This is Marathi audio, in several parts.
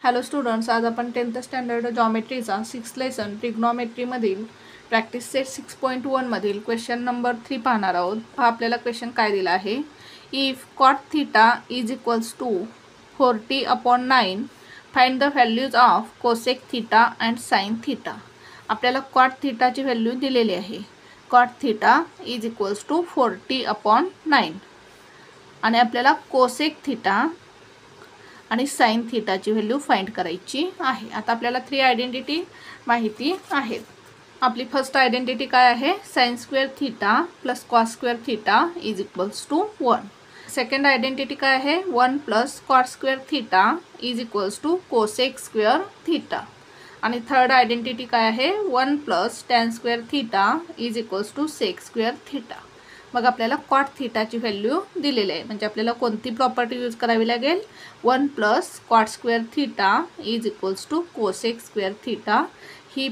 हॅलो स्टुडंट्स, आज आपण 10th स्टँडर्ड जॉमेट्रीचा 6th लेसन ट्रिग्नॉमेट्रीमधील प्रॅक्टिस सेट 6.1 मधील क्वेश्चन नंबर 3 पाहणार आहोत. हा आपल्याला क्वेश्चन काय दिला आहे. If cot theta is equals to 40/9 find the values of cosec theta and sine theta. आपल्याला कॉट थीटाची व्हॅल्यू दिलेली आहे. Cot theta is equals to 40/9 आणि आपल्याला कोसेक थीटा आणि साइन थीटाची व्हॅल्यू फाइंड करायची आहे. आता आपल्याला 3 आयडेंटिटी माहिती आहेत. आपली फर्स्ट आयडेंटिटी काय आहे. Sine square theta plus cos square theta is equals to 1. Second identity काय आहे. 1 plus cot square theta is equals to cosec square theta. आणि थर्ड आयडेंटिटी काय आहे. 1 plus tan square theta is equals to sec square theta. मग आपल्याला कॉट थीटाची व्हॅल्यू दिलेली आहे. म्हणजे आपल्याला कोणती प्रॉपर्टी यूज करावी लागेल. 1 plus cot square theta is equals to cosec square theta ही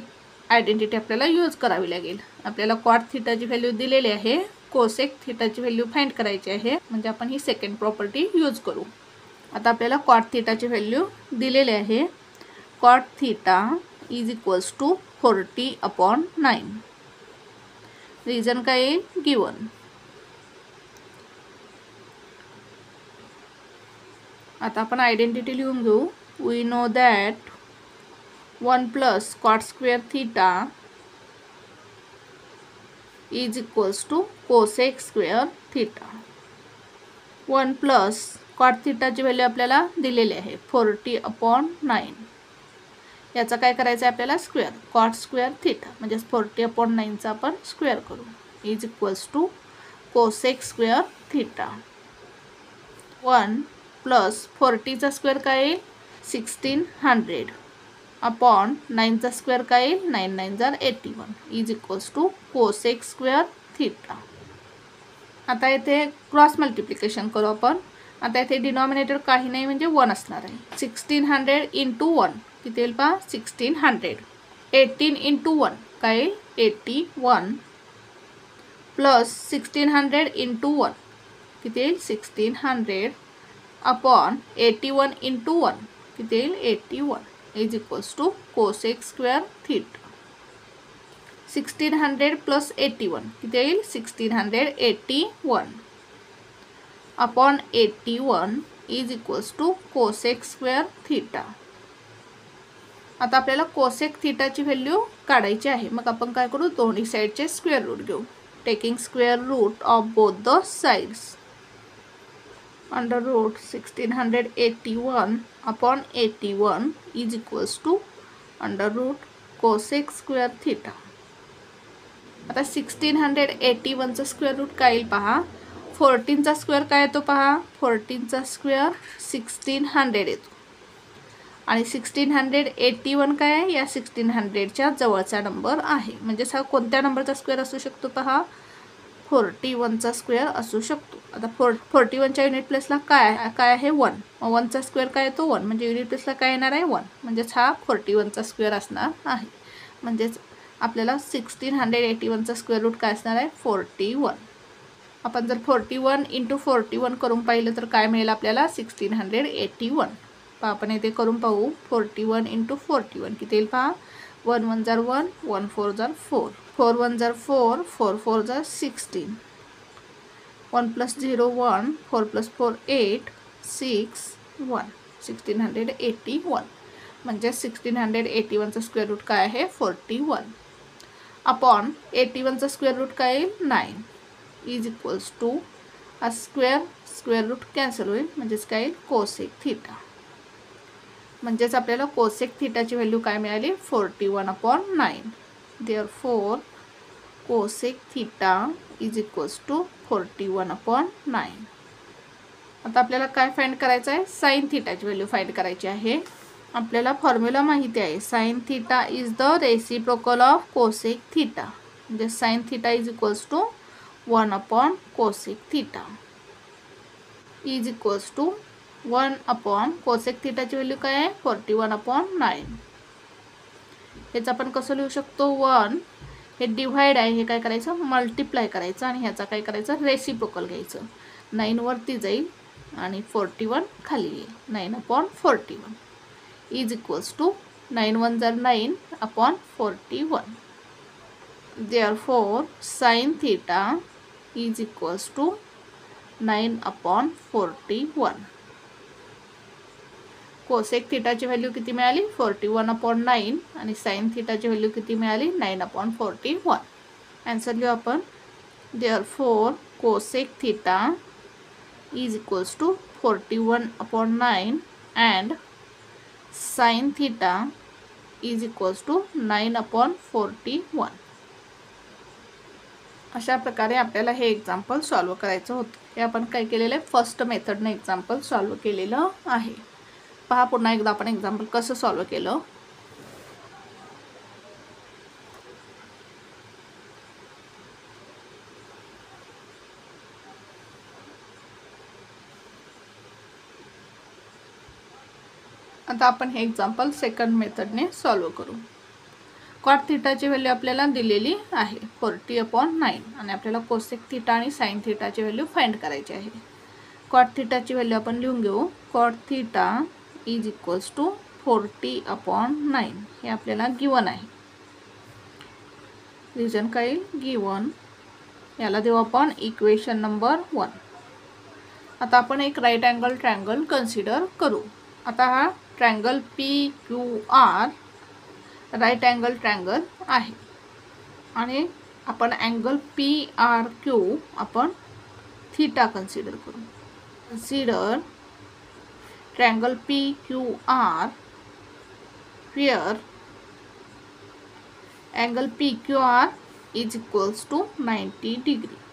आयडेंटिटी आपल्याला यूज करावी लागेल. आपल्याला कॉट थीटाची व्हॅल्यू दिलेली आहे. कोसेक थीटाची व्हॅल्यू फाइंड करायची आहे. म्हणजे आपण ही सेकंड प्रॉपर्टी यूज करू. आता आपल्याला कॉट थीटाची व्हॅल्यू दिलेली आहे. Cot theta is equals to 40/9. Reason काय आहे. गिवन. आता आपण आयडेंटिटी लिहून घेऊ. We know that 1 plus cot square theta is equals to cosec square theta. 1 plus cot थीटाची व्हॅल्यू आपल्याला दिलेली आहे 40/9. याचा काय करायचं आहे आपल्याला. स्क्वेअर. कॉट स्क्वेअर थीटा म्हणजे 40/9चा आपण स्क्वेअर करू. Is equals to cosec square theta. 1 plus 40चा स्क्वेअर काय येईल 1600 अपॉन 9चा स्क्वेअर काय येईल 9 9 जार 81 is equals to cosec square theta. आता इथे क्रॉस मल्टिप्लिकेशन करू आपण. आता इथे डिनॉमिनेटर काही नाही म्हणजे 1 असणार आहे. 1600 इंटू 1 किती येईल पहा. 1600. 18 इंटू 1 काय येईल 81 प्लस 1600 इंटू 1 किती येईल 1600 अपॉन 81 इंटू 1 किती येईल 81 is equals to cosec square theta. 1600 plus 81 किती येईल 1681 upon 81 is equals to cosec square theta. आता आपल्याला कोसेक थीटाची व्हॅल्यू काढायची आहे. मग आपण काय करू. दोन्ही साईडचे स्क्वेअर रूट घेऊ. Taking square root of both the sides. Under root 1681 upon 81 is equals to under root cosec square theta. आता 1681चा स्क्वेअर रूट काय येईल पहा. 14चा स्क्वेअर काय येतो पहा. 14चा स्क्वेअर 1600 येतो. आणि 1681 काय आहे. या 1600च्या जवळचा नंबर आहे. म्हणजेच हा कोणत्या नंबरचा स्क्वेअर असू शकतो पहा. 41चा स्क्वेअर असू शकतो. आता 41च्या युनिट प्लेसला काय आहे 1. मग 1चा स्क्वेअर काय येतो 1 म्हणजे युनिट प्लेसला काय येणार आहे 1. म्हणजेच हा 41चा स्क्वेअर असणार आहे. म्हणजेच आपल्याला 1681चा स्क्वेअर रूट काय असणार आहे 41. आपण जर 41 इंटू 41 करून पाहिलं तर काय मिळेल आपल्याला 1681. पहा आपण इथे करून पाहू. 41 इंटू 41 किती येईल पहा. 1 1 जार 1 1 4 जार 4 4 1 जार 4 4 4 जार 16 1 प्लस 0 1 4 प्लस 4 8 6 1 1681 म्हणजे 1681चा स्क्वेअर रूट काय आहे 41 अपॉन 81चा स्क्वेअर रूट काय येईल 9 इज इक्वल्स टू हा स्क्वेअर रूट कॅन्सल होईल. म्हणजेच काय येईल कोसेक थीटा. म्हणजेच आपल्याला कोसेक थीटाची व्हॅल्यू काय मिळाली 41/9. Therefore cosec theta is equals to 41/9. आता आपल्याला काय फाइंड करायचं आहे. साइन थीटाची व्हॅल्यू फाइंड करायची आहे. आपल्याला फॉर्म्युला माहिती आहे. Sine theta is the reciprocal of cosec theta. म्हणजे sine theta is equals to 1 cosec theta is equals to 1 cosec थीटाची व्हॅल्यू काय आहे 41/9. हेच आपण कसं लिहू शकतो. 1 हे डिव्हाइड आहे. हे काय करायचं मल्टिप्लाय करायचं आणि ह्याचा काय करायचं रेसिप्रोकल घ्यायचं. 9 वरती जाईल आणि 41 खाली येईल. 9/41 इज इक्वल्स टू 9 1 जार 9 upon 41. Therefore sin theta is equals to 9 upon 41. Cosec थीटाची व्हॅल्यू किती मिळाली 41 अपॉन 9 आणि साइन थीटाची व्हॅल्यू किती मिळाली 9 अपॉन 41. आन्सर लिहू आपण. Therefore cosec theta is equals to 41 upon 9 and sin theta is equals to 9 upon 41. अशा प्रकारे आपल्याला हे एक्झाम्पल सॉल्व करायचं होतं. हे आपण काय केलेलं आहे फर्स्ट मेथडने एक्झाम्पल सॉल्व केलेलं आहे. पहा पुन्हा एकदा आपण एक्झाम्पल कसं सॉल्व केलं. आता आपण हे एक्झाम्पल सेकंड मेथडने सॉल्व करू. कॉट थीटाची व्हॅल्यू आपल्याला दिलेली आहे 40 अपॉन 9 आणि आपल्याला कोसेक थीटा आणि साइन थीटाची व्हॅल्यू फाइंड करायची आहे. कॉट थीटाची व्हॅल्यू आपण लिहून घेऊ. Cot theta is equals to 40 upon 9 हे आपल्याला गिवन आहे. रिजन काय गिवन. याला देऊ आपण इक्वेशन नंबर 1. आता आपण एक राईट अँगल ट्रायंगल कन्सिडर करू. आता हा triangle PQR right angle triangle आहे आणि आपण अँगल PRQ आपण थीटा कन्सिडर करू. Consider triangle PQR where angle PQR is equals to 90 degree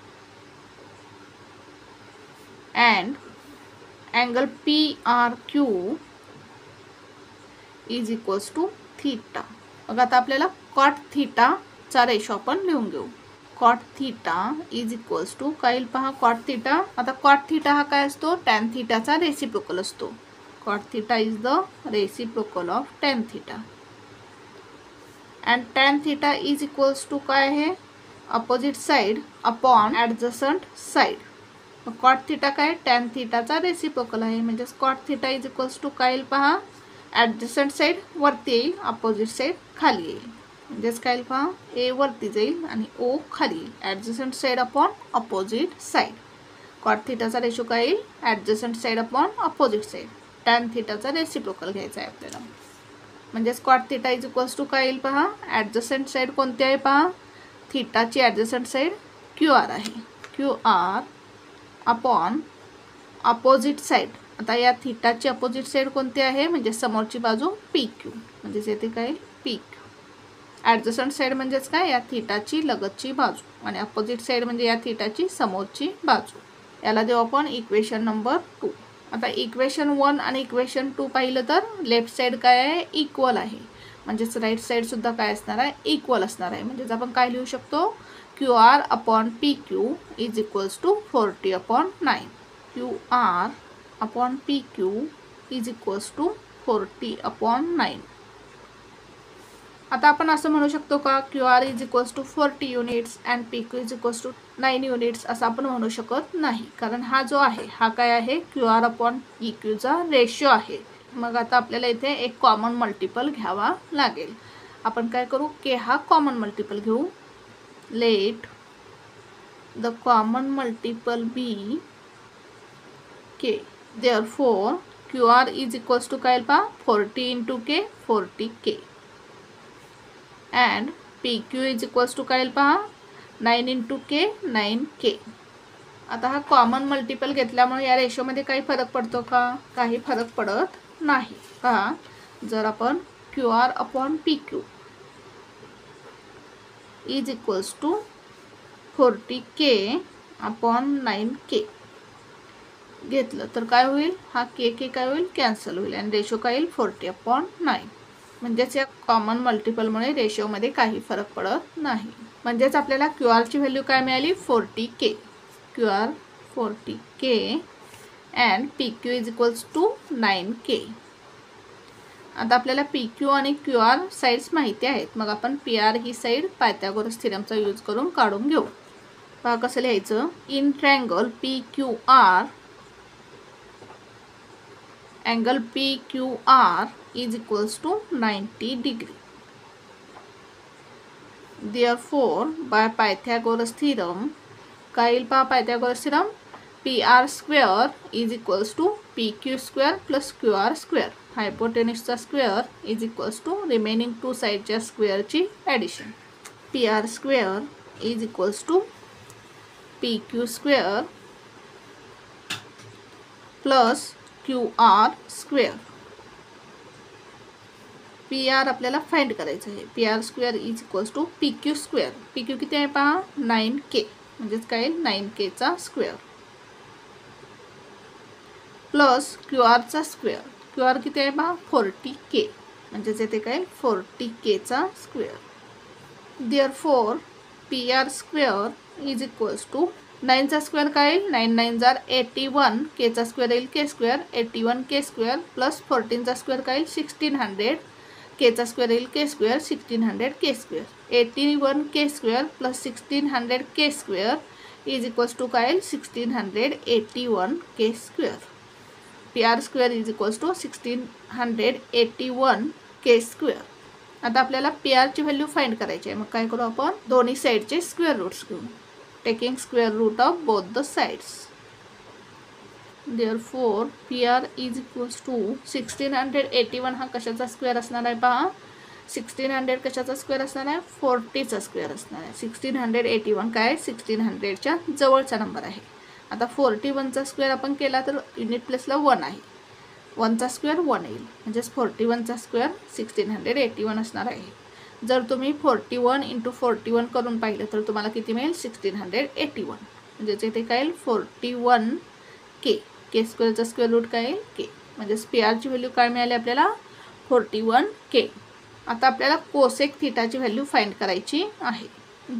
and angle PRQ is equals to theta. मग आता आपल्याला कॉट थीटाचा रेशो आपण लिहून घेऊ. Cot theta is equals to काय येईल पहा कॉट थीटा. आता कॉट थीटा हा काय असतो टॅन थीटाचा रेसिप्रोकल असतो. Cot theta is the reciprocal of tan theta and tan theta is equals to काय आहे opposite side upon adjacent side. मग कॉट थीटा काय टॅन थीटाचा रेसिप्रोकल आहे म्हणजेच cot theta is equals to काय येईल पहा ॲडजसंट साइड वरती येईल अपोजिट साइड खाली येईल. म्हणजेच काय येईल पहा ए वरती जाईल आणि ओ खाली येईल. Adjacent side upon opposite side. Cot थीटाचा रेशो काय येईल adjacent side upon opposite side. Tan थीटाचा रेसिप्रोकल घ्यायचा आहे आपल्याला. म्हणजेच cot theta is equals to काय येईल पहा ॲडजसंट साइड कोणती आहे पहा थीटाची ॲडजसंट साइड QR आहे. QR upon opposite side. आता या थीटाची अपोजिट साइड कोणती आहे म्हणजे समोरची बाजू PQ म्हणजेच येथे काय PQ. ॲडजसंट साइड म्हणजेच काय या थीटाची लगतची बाजू आणि अपोजिट साइड म्हणजे या थीटाची समोरची बाजू. याला देऊ आपण इक्वेशन नंबर 2. आता इक्वेशन 1 आणि इक्वेशन 2 पाहिलं तर लेफ्ट साइड काय आहे इक्वल आहे म्हणजेच राईट साइड सुद्धा काय असणार आहे इक्वल असणार आहे. म्हणजेच आपण काय लिहू शकतो QR upon PQ is equals to 40 upon 9. QR upon PQ is equals to 40 upon 9. आता आपण असं म्हणू शकतो का QR is equals to 40 units and PQ is equals to 9 units असं आपण म्हणू शकत नाही. कारण हा जो आहे हा काय आहे QR अपॉन PQचा रेशो आहे. मग आता आपल्याला इथे एक कॉमन मल्टिपल घ्यावा लागेल. आपण काय करू K हा कॉमन मल्टिपल घेऊ. Let the common multiple be K. Therefore QR is equals to काय पहा 40 into K 40K and PQ is equals to काय पहा 9 into K 9K. आता हा कॉमन मल्टिपल घेतल्यामुळे या रेशोमध्ये काही फरक पडतो का काही फरक पडत नाही. पहा जर आपण QR upon PQ is equals to 40K upon 9K घेतलं तर काय होईल हा K काय होईल कॅन्सल होईल आणि रेशो काय येईल 40 अपॉन 9. म्हणजेच या कॉमन मल्टिपलमुळे रेशोमध्ये काही फरक पडत नाही. म्हणजेच आपल्याला QRची व्हॅल्यू काय मिळाली 40K. QR 40K and PQ is equals to 9K. आता आपल्याला PQ आणि QR साइड्स माहिती आहेत. मग आपण PR ही साइड पायथागोरस थेरमचा यूज करून काढून घेऊ. पहा कसं लिहायचं in triangle PQR angle PQR is equals to 90 degree. Therefore, by Pythagoras theorem, काय येईल पहा Pythagoras theorem, PR square is equals to PQ square plus QR square. हायपोटेन्यूसचा square is equals to remaining two साईडच्या स्क्वेअरची addition. PR square is equals to PQ square plus QR square. PR आपल्याला फाइंड करायचं आहे. PR square is equals to PQ square. PQ किती आहे पहा 9K, म्हणजेच काय 9K चा स्क्वेअर प्लस QR चा स्क्वेअर. QR किती आहे पहा 40K, म्हणजेच येथे काय 40K चा square. Therefore, PR square is equals to 9 चा स्क्वेअर काय येईल 9 9 जार 81, K चा स्क्वेअर येईल K square 81K square plus 14 चा स्क्वेअर काय येईल 1600, K चा स्क्वेअर येईल K square 1600K square. 81K square plus 1600K square is equals to काय येईल 1681K square. PR square is equals to 1681K square. आता आपल्याला PR ची व्हॅल्यू फाइंड करायची आहे. मग काय करू आपण दोन्ही साइडचे स्क्वेअर रूट्स घेऊ. Taking square root of both the sides. Therefore, PR is equals to 1681 हा कशाचा स्क्वेअर असणार आहे पहा 1600 कशाचा स्क्वेअर असणार आहे 40 चा स्क्वेअर असणार आहे. 1681 काय 1600 च्या जवळचा नंबर आहे. आता 41 चा स्क्वेअर आपण केला तर युनिट प्लेसला 1 आहे. 1 चा स्क्वेअर 1 येईल, म्हणजेच 41 चा स्क्वेअर 1681 असणार आहे. जर तुम्ही 41 × 41 करून पाहिलं तर तुम्हाला किती मिळेल 1681, म्हणजेच इथे काय येईल 41K. K स्क्वेअरचा स्क्वेअर रूट काय येईल K, म्हणजेच PR ची व्हॅल्यू काय मिळाली आपल्याला 41K. आता आपल्याला कोसेक थीटाची व्हॅल्यू फाइंड करायची आहे.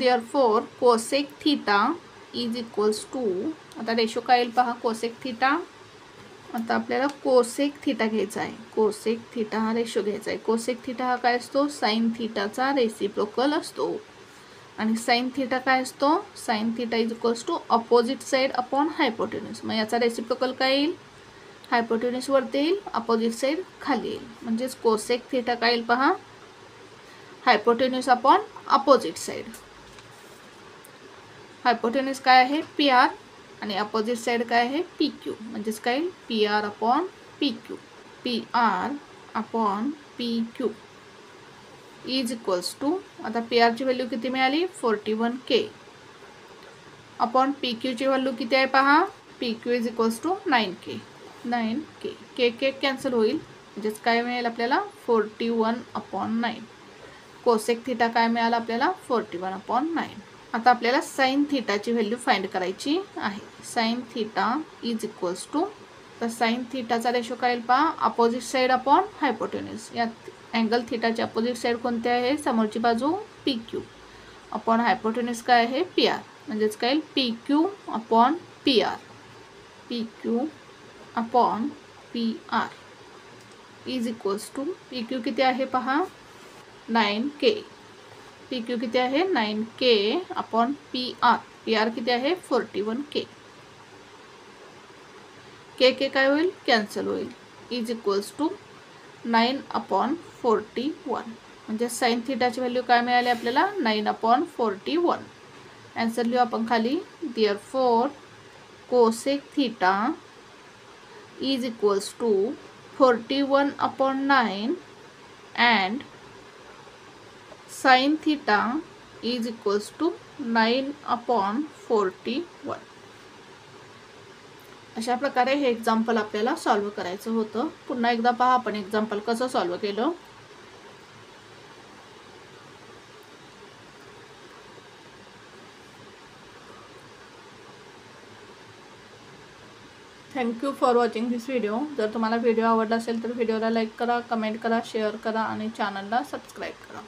Therefore, cosec theta is equals to, आता रेशो काय येईल पहा कोसेक थीटा. आता आपल्याला कोसेक थीटा घ्यायचा आहे. कोसेक थीटा हा रेशो घ्यायचा आहे. कोसेक थीटा हा काय असतो साइन थीटाचा रेसिप्रोकल असतो. आणि साइन थीटा काय असतो sine theta is equals to opposite side upon hypotenuse. मग याचा रेसिप्रोकल काय येईल हायपोटेन्यूस वरती येईल अपोजिट साइड खाली येईल. म्हणजेच कोसेक थीटा काय येईल पहा हायपोटेन्यूस अपॉन अपोजिट साइड. हायपोटेन्यूस काय आहे PR आणि अपोजिट साइड काय आहे PQ, म्हणजेच काय PR upon PQ. PR upon PQ is equals to, आता PR ची व्हॅल्यू किती मिळाली 41K अपॉन PQ ची व्हॅल्यू किती आहे पहा PQ is equals to 9K. K cancel होईल, म्हणजेच काय मिळेल आपल्याला 41/9. कोसेक थीटा काय मिळाला आपल्याला 41/9. आता आपल्याला साइन थीटाची व्हॅल्यू फाइंड करायची आहे. Sine theta is equals to, तर साइन थीटाचा रेशो काय येईल पहा अपोजिट साइड अपॉन हायपोटेन्यूस. यात अँगल थीटाची अपोजिट साइड कोणती आहे समोरची बाजू PQ अपॉन हायपोटेन्यूस काय आहे PR, म्हणजेच काय PQ upon PR. PQ upon PR is equals to, PQ किती आहे पहा 9K. PQ किती आहे 9K अपॉन PR. PR किती आहे 41K. K काय होईल कॅन्सल होईल इज इक्वल्स टू 9/41. म्हणजे साइन थीटाची व्हॅल्यू काय मिळाली आपल्याला 9/41. आन्सर लिहू आपण खाली. Therefore, cosec theta is equals to 41/9 and sin theta is equals to 9/41. अशा प्रकारे हे एक्झाम्पल आपल्याला सॉल्व करायचं होतं. पुन्हा एकदा पहा आपण एक्झाम्पल कसं सॉल्व केलं. Thank you for watching this video. जर तुम्हाला व्हिडिओ आवडला असेल तर व्हिडिओला लाईक करा, कमेंट करा, शेअर करा आणि चॅनलला सबस्क्राईब करा.